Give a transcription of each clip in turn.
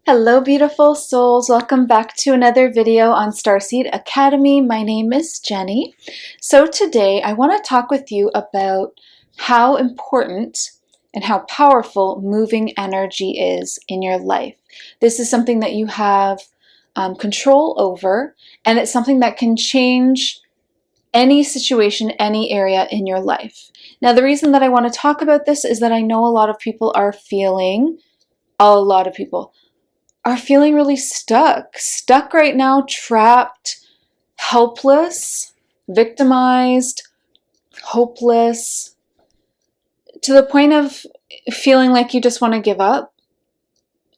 Hello, beautiful souls. Welcome back to another video on Starseed Academy. My name is Jenny. So today I want to talk with you about how important and how powerful moving energy is in your life. This is something that you have control over, and it's something that can change any situation, any area in your life. Now, the reason that I want to talk about this is that I know a lot of people are feeling really stuck right now, trapped, helpless, victimized, hopeless, to the point of feeling like you just want to give up,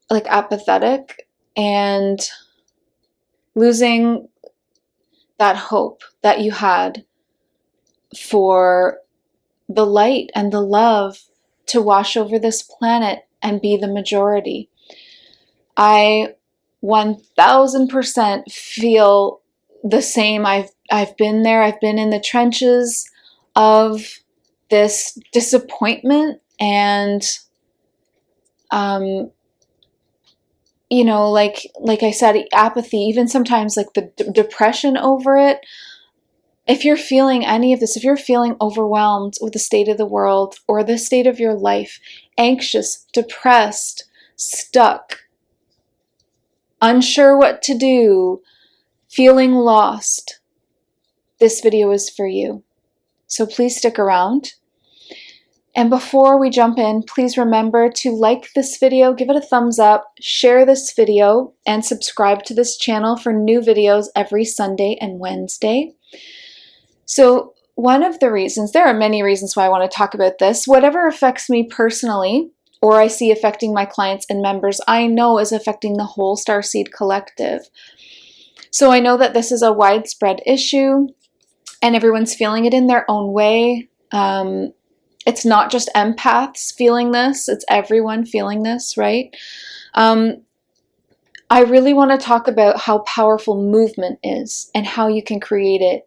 like apathetic, and losing that hope that you had for the light and the love to wash over this planet and be the majority. I 1000% feel the same. I've been there. I've been in the trenches of this disappointment and like I said, apathy, even sometimes like the depression over it. If you're feeling any of this, if you're feeling overwhelmed with the state of the world or the state of your life, anxious, depressed, stuck, unsure what to do, feeling lost, this video is for you. So please stick around. And before we jump in, please remember to like this video, give it a thumbs up, share this video, and subscribe to this channel for new videos every Sunday and Wednesday. So one of the reasons, there are many reasons why I want to talk about this, whatever affects me personally, or I see affecting my clients and members, I know is affecting the whole Starseed collective. So I know that this is a widespread issue and everyone's feeling it in their own way. It's not just empaths feeling this, it's everyone feeling this, right? I really want to talk about how powerful movement is and how you can create it.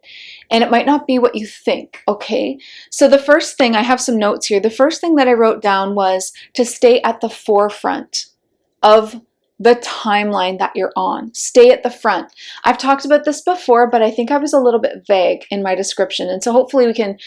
And it might not be what you think, okay? So the first thing, I have some notes here. The first thing that I wrote down was to stay at the forefront of the timeline that you're on. Stay at the front. I've talked about this before, but I think I was a little bit vague in my description. And so hopefully we can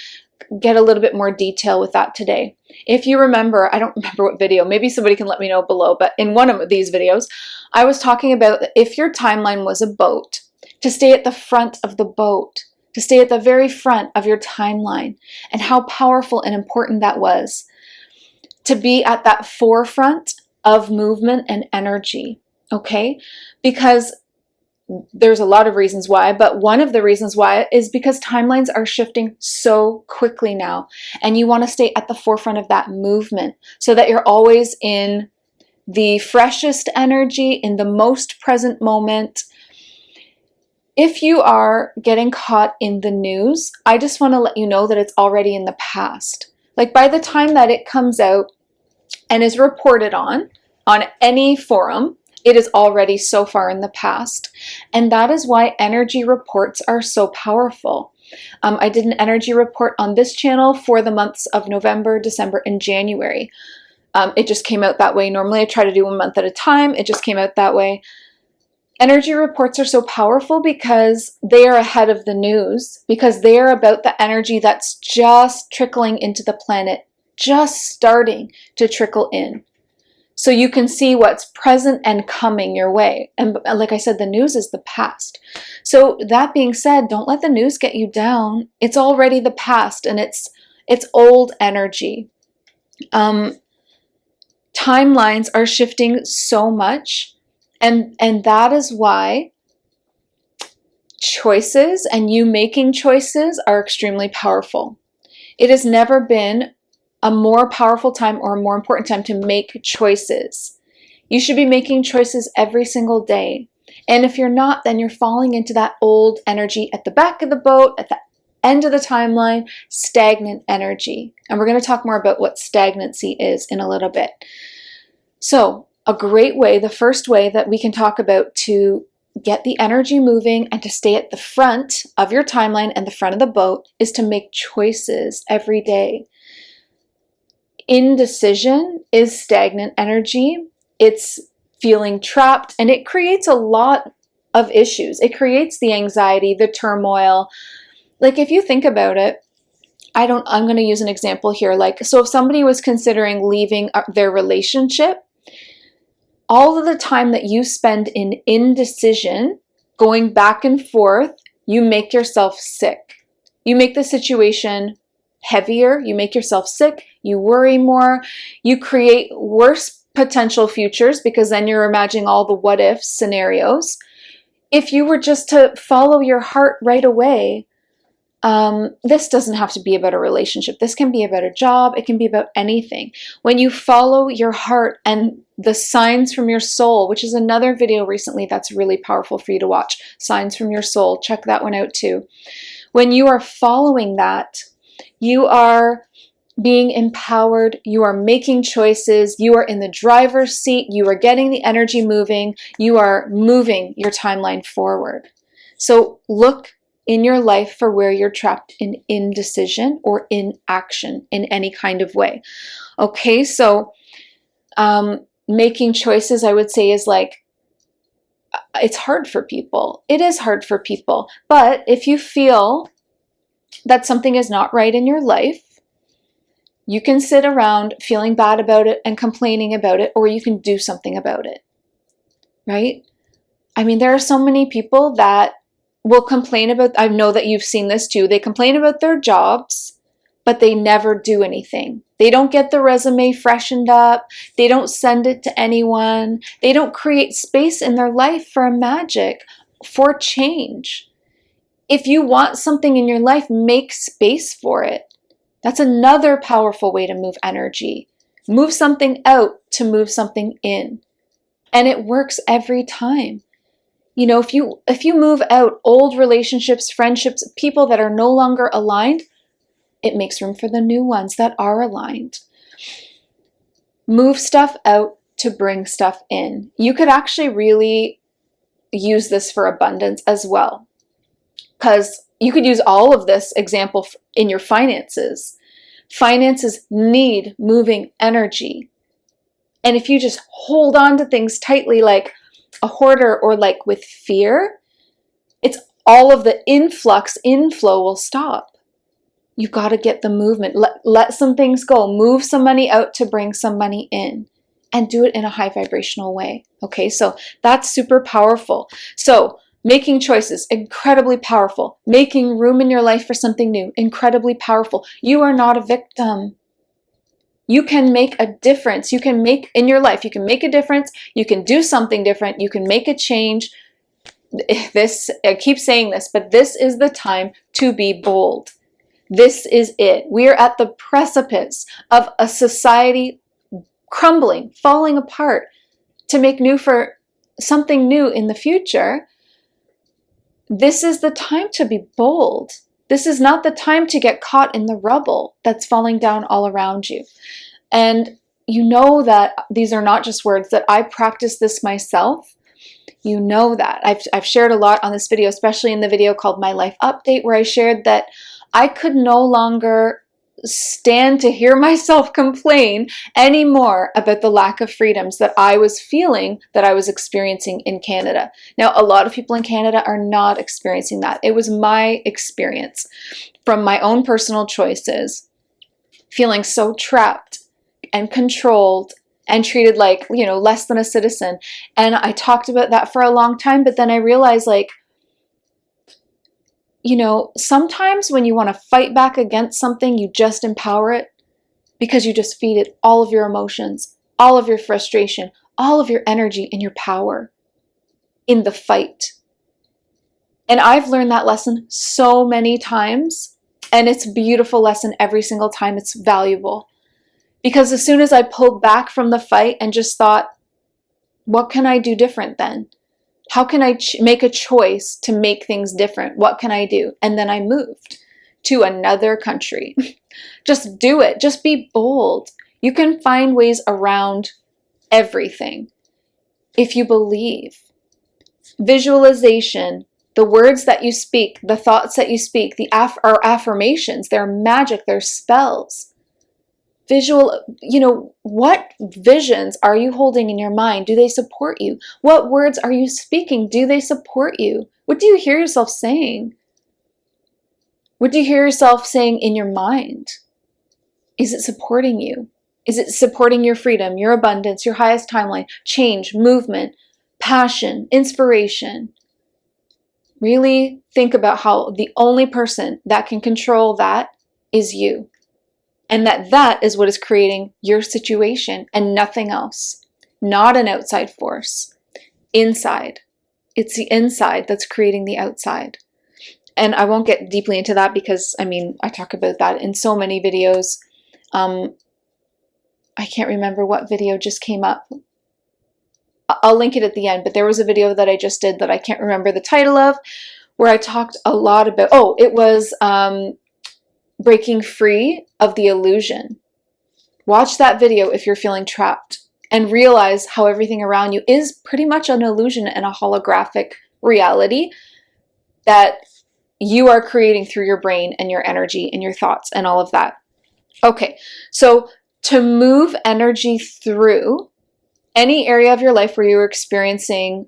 get a little bit more detail with that today. If you remember, I don't remember what video, maybe somebody can let me know below, but in one of these videos, I was talking about if your timeline was a boat, to stay at the front of the boat, to stay at the very front of your timeline, and how powerful and important that was, to be at that forefront of movement and energy, okay? Because there's a lot of reasons why, but one of the reasons why is because timelines are shifting so quickly now, and you want to stay at the forefront of that movement so that you're always in the freshest energy, in the most present moment. If you are getting caught in the news, I just want to let you know that it's already in the past. Like by the time that it comes out and is reported on any forum, it is already so far in the past. And that is why energy reports are so powerful. I did an energy report on this channel for the months of November, December, and January. It just came out that way. Normally I try to do 1 month at a time. It just came out that way. Energy reports are so powerful because they are ahead of the news, because they are about the energy that's just trickling into the planet, just starting to trickle in. So you can see what's present and coming your way. And like I said, the news is the past. So that being said, don't let the news get you down. It's already the past, and it's old energy. Timelines are shifting so much, and that is why choices and you making choices are extremely powerful. It has never been a more powerful time or a more important time to make choices. You should be making choices every single day. And if you're not, then you're falling into that old energy at the back of the boat, at the end of the timeline, stagnant energy. And we're going to talk more about what stagnancy is in a little bit. So a great way, the first way that we can talk about to get the energy moving and to stay at the front of your timeline and the front of the boat is to make choices every day. Indecision is stagnant energy. It's feeling trapped, and it creates a lot of issues. It creates the anxiety, the turmoil. Like if you think about it, I'm going to use an example here. Like, so if somebody was considering leaving their relationship, all of the time that you spend in indecision, going back and forth, you make yourself sick. You make the situation heavier. You make yourself sick. You worry more. You create worse potential futures because then you're imagining all the what if scenarios. If you were just to follow your heart right away, this doesn't have to be about a relationship. This can be about a job. It can be about anything. When you follow your heart and the signs from your soul, which is another video recently that's really powerful for you to watch, Signs from Your Soul. Check that one out too. When you are following that, you are being empowered, you are making choices, you are in the driver's seat, you are getting the energy moving, you are moving your timeline forward. So look in your life for where you're trapped in indecision or inaction in any kind of way. Okay, so making choices, I would say, is like, it's hard for people. It is hard for people. But if you feel that something is not right in your life, you can sit around feeling bad about it and complaining about it, or you can do something about it, right? I mean, there are so many people that will complain about, I know that you've seen this too, they complain about their jobs, but they never do anything. They don't get the resume freshened up. They don't send it to anyone. They don't create space in their life for a magic, for change. If you want something in your life, make space for it. That's another powerful way to move energy. Move something out to move something in. And it works every time. You know, if you move out old relationships, friendships, people that are no longer aligned, it makes room for the new ones that are aligned. Move stuff out to bring stuff in. You could actually really use this for abundance as well. Because you could use all of this example in your finances. Finances need moving energy. And if you just hold on to things tightly like a hoarder or like with fear, it's all of the inflow will stop. You've got to get the movement. Let some things go. Move some money out to bring some money in. And do it in a high vibrational way. Okay, so that's super powerful. So making choices, incredibly powerful. Making room in your life for something new, incredibly powerful. You are not a victim. You can make a difference. You can make in your life, you can make a difference. You can do something different. You can make a change. I keep saying this, but this is the time to be bold. This is it. We are at the precipice of a society crumbling, falling apart to make new for something new in the future. This is the time to be bold. This is not the time to get caught in the rubble that's falling down all around you. And you know that these are not just words, that I practice this myself. You know that. I've shared a lot on this video, especially in the video called My Life Update, where I shared that I could no longer stand to hear myself complain anymore about the lack of freedoms that I was feeling, that I was experiencing in Canada. Now, a lot of people in Canada are not experiencing that. It was my experience from my own personal choices, feeling so trapped and controlled and treated like, you know, less than a citizen. And I talked about that for a long time, but then I realized, like, you know, sometimes when you want to fight back against something, you just empower it because you just feed it all of your emotions, all of your frustration, all of your energy and your power in the fight. And I've learned that lesson so many times, and it's a beautiful lesson every single time. It's valuable because as soon as I pulled back from the fight and just thought, what can I do different then? How can I make a choice to make things different? What can I do? And then I moved to another country. Just do it. Just be bold. You can find ways around everything if you believe. Visualization, the words that you speak, the thoughts that you speak, are affirmations. They're magic. They're spells. what visions are you holding in your mind? Do they support you? What words are you speaking? Do they support you? What do you hear yourself saying? What do you hear yourself saying in your mind? Is it supporting you? Is it supporting your freedom, your abundance, your highest timeline, change, movement, passion, inspiration? Really think about how the only person that can control that is you. And that is what is creating your situation and nothing else. Not an outside force. Inside. It's the inside that's creating the outside. And I won't get deeply into that because, I talk about that in so many videos. I can't remember what video just came up. I'll link it at the end, but there was a video that I just did that I can't remember the title of, where I talked a lot about, it was breaking free of the illusion. Watch that video if you're feeling trapped and realize how everything around you is pretty much an illusion and a holographic reality that you are creating through your brain and your energy and your thoughts and all of that. Okay, so to move energy through any area of your life where you're experiencing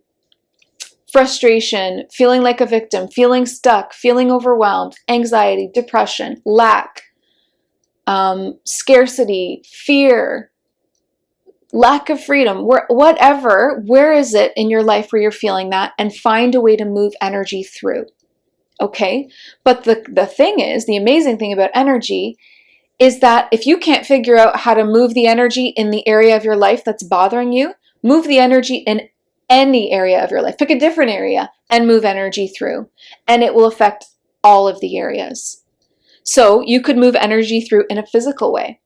frustration, feeling like a victim, feeling stuck, feeling overwhelmed, anxiety, depression, lack, scarcity, fear, lack of freedom, where is it in your life where you're feeling that, and find a way to move energy through. Okay? But the thing is, the amazing thing about energy is that if you can't figure out how to move the energy in the area of your life that's bothering you, move the energy in any area of your life. Pick a different area and move energy through, and it will affect all of the areas. So you could move energy through in a physical way.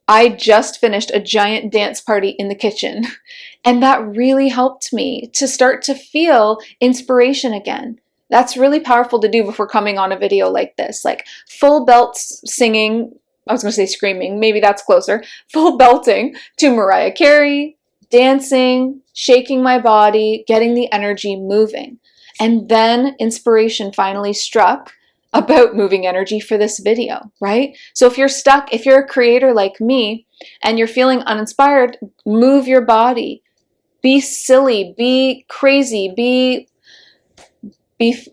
I just finished a giant dance party in the kitchen, and that really helped me to start to feel inspiration again. That's really powerful to do before coming on a video like this, like full belts singing. I was going to say screaming, maybe that's closer. Full belting to Mariah Carey, dancing, shaking my body, getting the energy moving. And then inspiration finally struck about moving energy for this video, right? So if you're stuck, if you're a creator like me and you're feeling uninspired, move your body. Be silly, be crazy,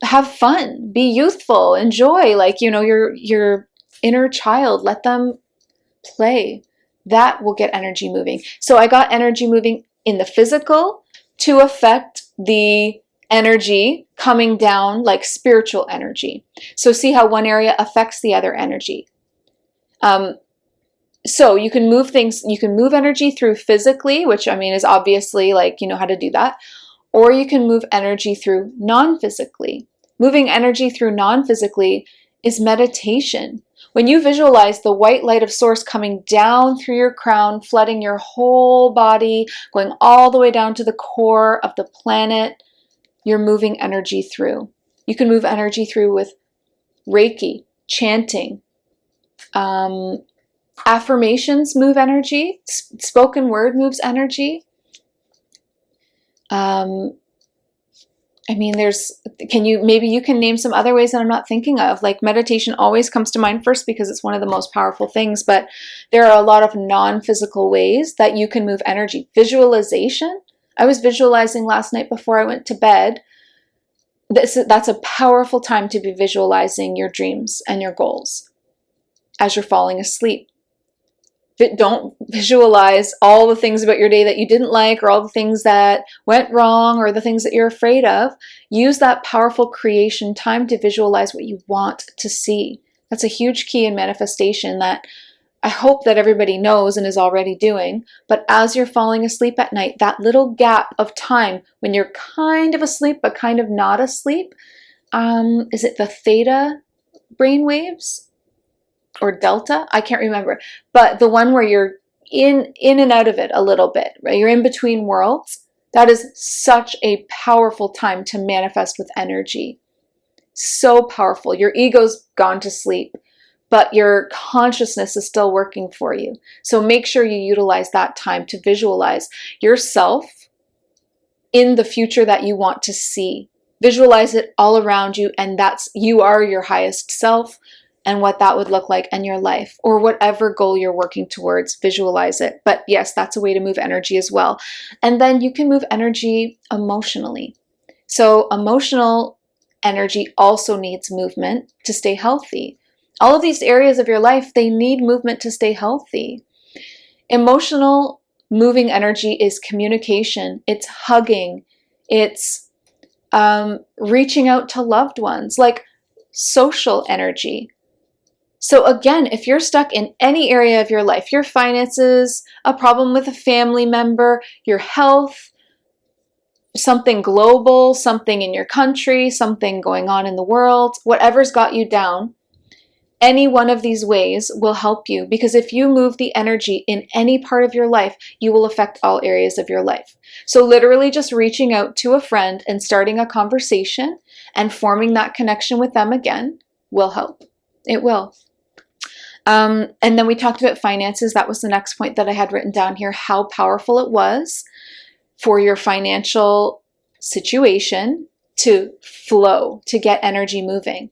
have fun, be youthful, enjoy, your inner child, let them play. That will get energy moving. So I got energy moving in the physical to affect the energy coming down, like spiritual energy. So see how one area affects the other energy. So you can move things, you can move energy through physically, which is obviously how to do that. Or you can move energy through non-physically. Moving energy through non-physically is meditation. When you visualize the white light of source coming down through your crown, flooding your whole body, going all the way down to the core of the planet, you're moving energy through. You can move energy through with Reiki, chanting. Affirmations move energy. Spoken word moves energy. Maybe you can name some other ways that I'm not thinking of. Like meditation always comes to mind first because it's one of the most powerful things, but there are a lot of non-physical ways that you can move energy. Visualization. I was visualizing last night before I went to bed. That's a powerful time to be visualizing your dreams and your goals as you're falling asleep. Don't visualize all the things about your day that you didn't like or all the things that went wrong or the things that you're afraid of. Use that powerful creation time to visualize what you want to see. That's a huge key in manifestation that I hope that everybody knows and is already doing. But as you're falling asleep at night, that little gap of time when you're kind of asleep but kind of not asleep, is it the theta brainwaves? Or delta, I can't remember, but the one where you're in and out of it a little bit, right? You're in between worlds. That is such a powerful time to manifest with energy. So powerful. Your ego's gone to sleep, but your consciousness is still working for you. So make sure you utilize that time to visualize yourself in the future that you want to see. Visualize it all around you, and you are your highest self. and what that would look like in your life, or whatever goal you're working towards. Visualize it. But yes, that's a way to move energy as well. And then you can move energy emotionally. So emotional energy also needs movement to stay healthy. All of these areas of your life, they need movement to stay healthy. Emotional moving energy is communication, it's hugging, it's reaching out to loved ones, like social energy. So again, if you're stuck in any area of your life, your finances, a problem with a family member, your health, something global, something in your country, something going on in the world, whatever's got you down, any one of these ways will help you, because if you move the energy in any part of your life, you will affect all areas of your life. So literally just reaching out to a friend and starting a conversation and forming that connection with them again will help. It will. And then we talked about finances. That was the next point that I had written down here, how powerful it was for your financial situation to flow, to get energy moving.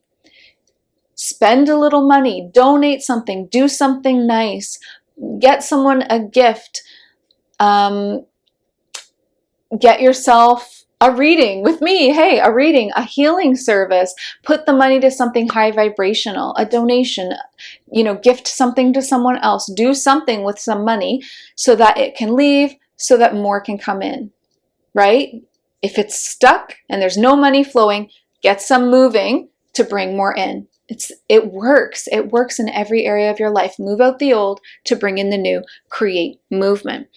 Spend a little money, donate something, do something nice, get someone a gift, get yourself a reading with me. Hey, a reading, a healing service. Put the money to something high vibrational, a donation, gift something to someone else. Do something with some money so that it can leave, so that more can come in, right? If it's stuck and there's no money flowing, get some moving to bring more in. It works. It works in every area of your life. Move out the old to bring in the new. Create movement.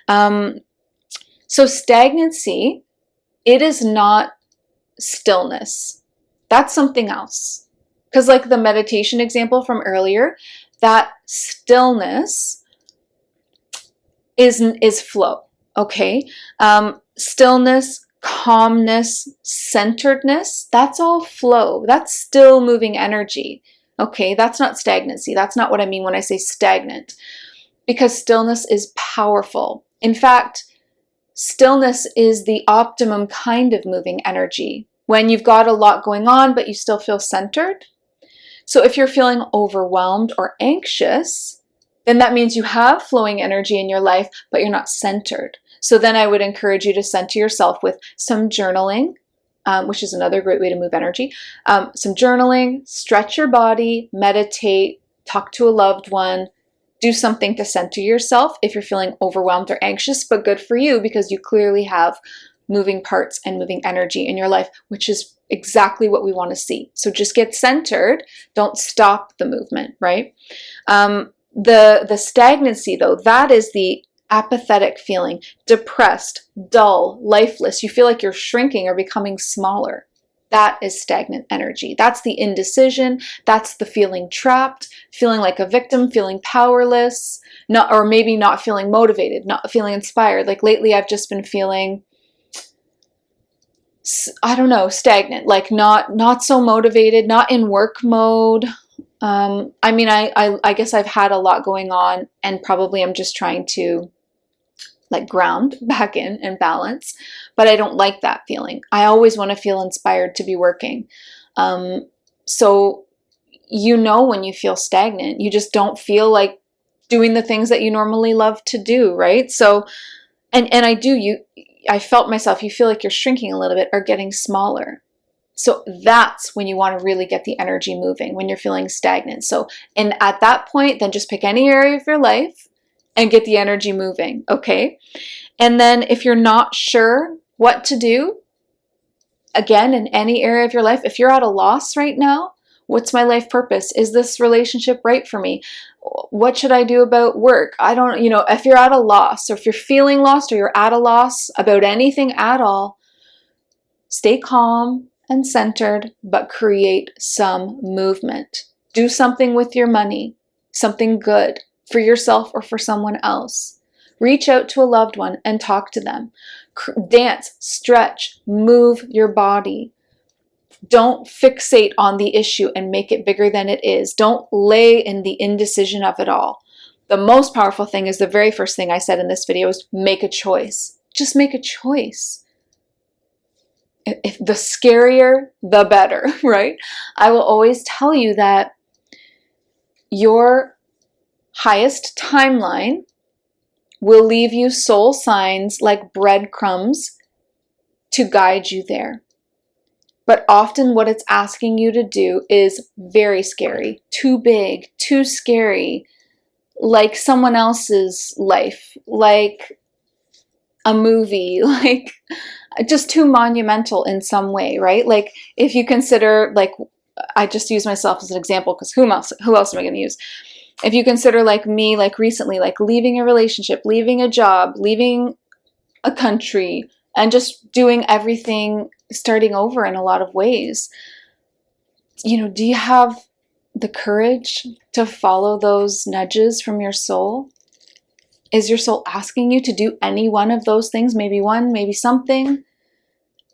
So stagnancy, it is not stillness. That's something else. Because like the meditation example from earlier, that stillness is flow. Okay? Stillness, calmness, centeredness, that's all flow. That's still moving energy. Okay? That's not stagnancy. That's not what I mean when I say stagnant. Because stillness is powerful. In fact, stillness is the optimum kind of moving energy. When you've got a lot going on, but you still feel centered. So if you're feeling overwhelmed or anxious, then that means you have flowing energy in your life, but you're not centered. So then I would encourage you to center yourself with some journaling, which is another great way to move energy. Some journaling, stretch your body, meditate, talk to a loved one, do something to center yourself if you're feeling overwhelmed or anxious, but good for you because you clearly have moving parts and moving energy in your life, which is exactly what we want to see. So just get centered. Don't stop the movement, right? The stagnancy, though, that is the apathetic feeling, depressed, dull, lifeless. You feel like you're shrinking or becoming smaller. That is stagnant energy. That's the indecision. That's the feeling trapped, feeling like a victim, feeling powerless, or maybe not feeling motivated, not feeling inspired. Like lately I've just been feeling, I don't know, stagnant, like not so motivated, not in work mode. I guess I've had a lot going on and probably I'm just trying to like ground back in and balance, but I don't like that feeling. I always want to feel inspired to be working. So when you feel stagnant, you just don't feel like doing the things that you normally love to do, right? So, and I felt myself, you feel like you're shrinking a little bit or getting smaller. So that's when you want to really get the energy moving, when you're feeling stagnant. So, and at that point, then just pick any area of your life and get the energy moving, okay? And then if you're not sure what to do, again, in any area of your life, if you're at a loss right now, what's my life purpose? Is this relationship right for me? What should I do about work? I don't, if you're at a loss, or if you're feeling lost, or you're at a loss about anything at all, stay calm and centered, but create some movement. Do something with your money, something good for yourself or for someone else. Reach out to a loved one and talk to them. Dance, stretch, move your body. Don't fixate on the issue and make it bigger than it is. Don't lay in the indecision of it all. The most powerful thing is the very first thing I said in this video is make a choice. Just make a choice. If the scarier, the better, right? I will always tell you that Your highest timeline will leave you soul signs like breadcrumbs to guide you there. But often what it's asking you to do is very scary, too big, too scary, like someone else's life, like a movie, like just too monumental in some way, right? Like if you consider, like, I just use myself as an example because who else am I going to use? If you consider like me, like recently, like leaving a relationship, leaving a job, leaving a country, and just doing everything, starting over in a lot of ways, you know, do you have the courage to follow those nudges from your soul? Is your soul asking you to do any one of those things? Maybe one, maybe something.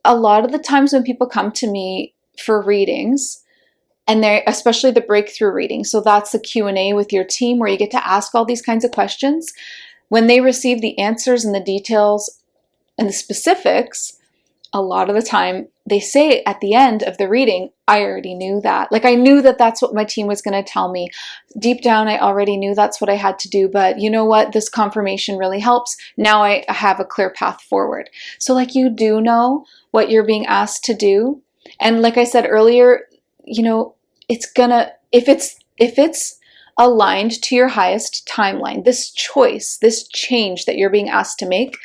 A lot of the times when people come to me for readings, and they're especially the breakthrough reading, so that's the Q&A with your team where you get to ask all these kinds of questions. When they receive the answers and the details and the specifics, a lot of the time they say at the end of the reading, I already knew that. Like I knew that that's what my team was going to tell me. Deep down, I already knew that's what I had to do. But you know what? This confirmation really helps. Now I have a clear path forward. So like you do know what you're being asked to do. And like I said earlier, you know, it's gonna, if it's aligned to your highest timeline, this choice, this change that you're being asked to make,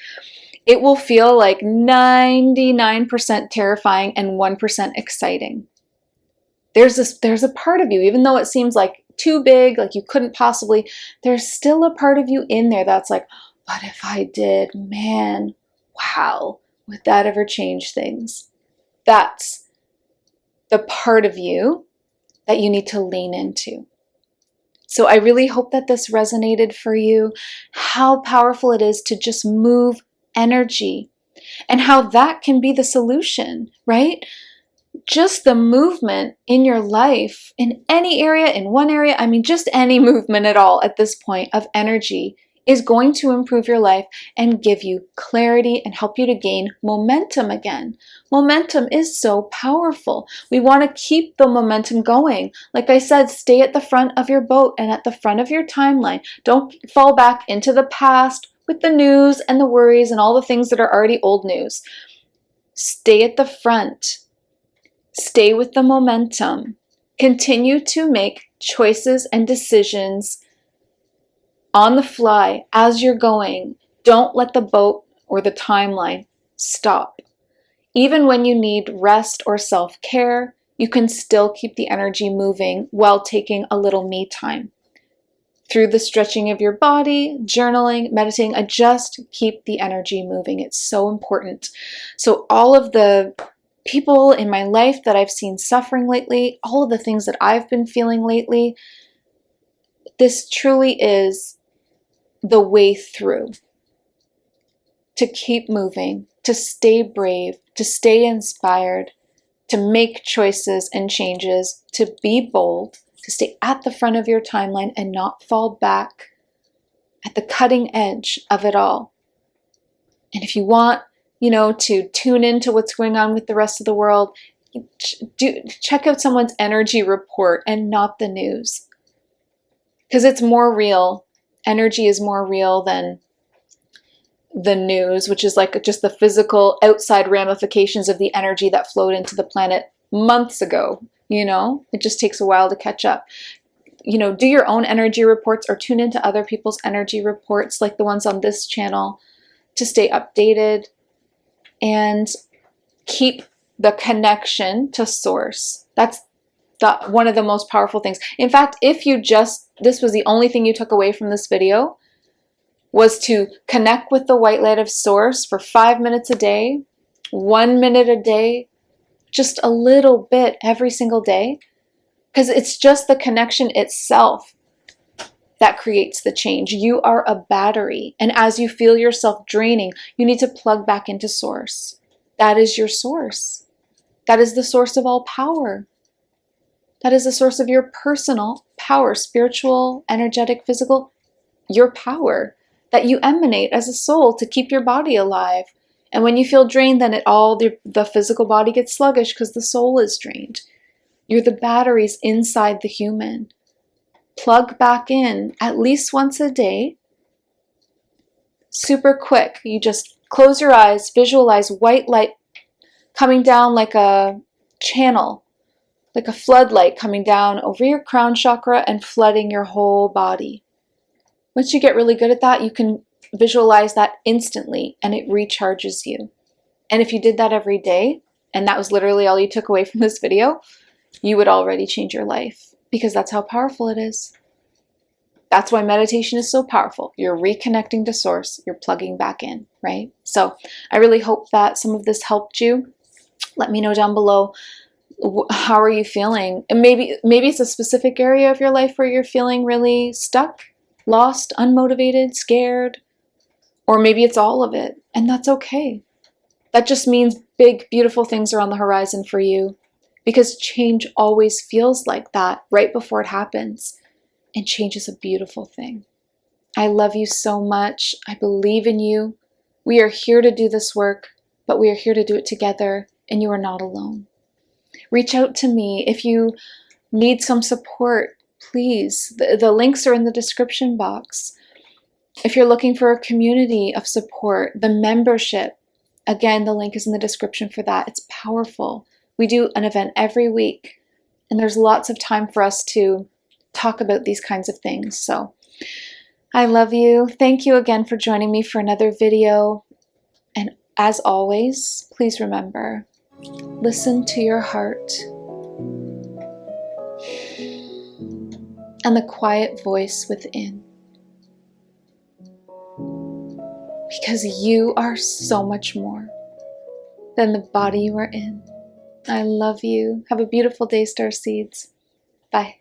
it will feel like 99% terrifying and 1% exciting. There's a part of you, even though it seems like too big, like you couldn't possibly, there's still a part of you in there that's like, what if I did? Man, wow, would that ever change things? That's the part of you that you need to lean into. So I really hope that this resonated for you, how powerful it is to just move energy and how that can be the solution, right? Just the movement in your life, in any area, in one area, I mean, just any movement at all at this point of energy is going to improve your life and give you clarity and help you to gain momentum again. Momentum is so powerful. We want to keep the momentum going. Like I said, stay at the front of your boat and at the front of your timeline. Don't fall back into the past with the news and the worries and all the things that are already old news. Stay at the front. Stay with the momentum. Continue to make choices and decisions on the fly as you're going. Don't let the boat or the timeline stop. Even when you need rest or self-care, you can still keep the energy moving while taking a little me time. Through the stretching of your body, journaling, meditating, just keep the energy moving. It's so important. So all of the people in my life that I've seen suffering lately, all of the things that I've been feeling lately, this truly is the way through. To keep moving, to stay brave, to stay inspired, to make choices and changes, to be bold, to stay at the front of your timeline and not fall back at the cutting edge of it all. And if you want, you know, to tune into what's going on with the rest of the world, check out someone's energy report and not the news. Because it's more real. Energy is more real than the news, which is like just the physical outside ramifications of the energy that flowed into the planet months ago. You know, it just takes a while to catch up. You know, do your own energy reports or tune into other people's energy reports like the ones on this channel to stay updated and keep the connection to source. That's one of the most powerful things. In fact, if you this was the only thing you took away from this video, was to connect with the white light of source for 5 minutes a day, 1 minute a day, just a little bit every single day, because it's just the connection itself that creates the change. You are a battery, and as you feel yourself draining, you need to plug back into source. That is your source. That is the source of all power. That is the source of your personal power, spiritual, energetic, physical, your power that you emanate as a soul to keep your body alive. And when you feel drained, then the physical body gets sluggish because the soul is drained. You're the batteries inside the human. plug back in at least once a day. Super quick. You just close your eyes, visualize white light coming down like a channel, like a floodlight coming down over your crown chakra and flooding your whole body. Once you get really good at that, you can visualize that instantly and it recharges you. And if you did that every day, and that was literally all you took away from this video, you would already change your life, because that's how powerful it is. That's why meditation is so powerful. You're reconnecting to source, you're plugging back in, right? So I really hope that some of this helped you. Let me know down below, how are you feeling? And maybe it's a specific area of your life where you're feeling really stuck, lost, unmotivated, scared, or maybe it's all of it, and that's okay. That just means big, beautiful things are on the horizon for you, because change always feels like that right before it happens, and change is a beautiful thing. I love you so much. I believe in you. We are here to do this work, but we are here to do it together, and you are not alone. Reach out to me if you need some support, please. The links are in the description box. If you're looking for a community of support, the membership, again, the link is in the description for that. It's powerful. We do an event every week, and there's lots of time for us to talk about these kinds of things. So I love you. Thank you again for joining me for another video. And as always, please remember, listen to your heart and the quiet voice within, because you are so much more than the body you are in. I love you. Have a beautiful day, Starseeds. Bye.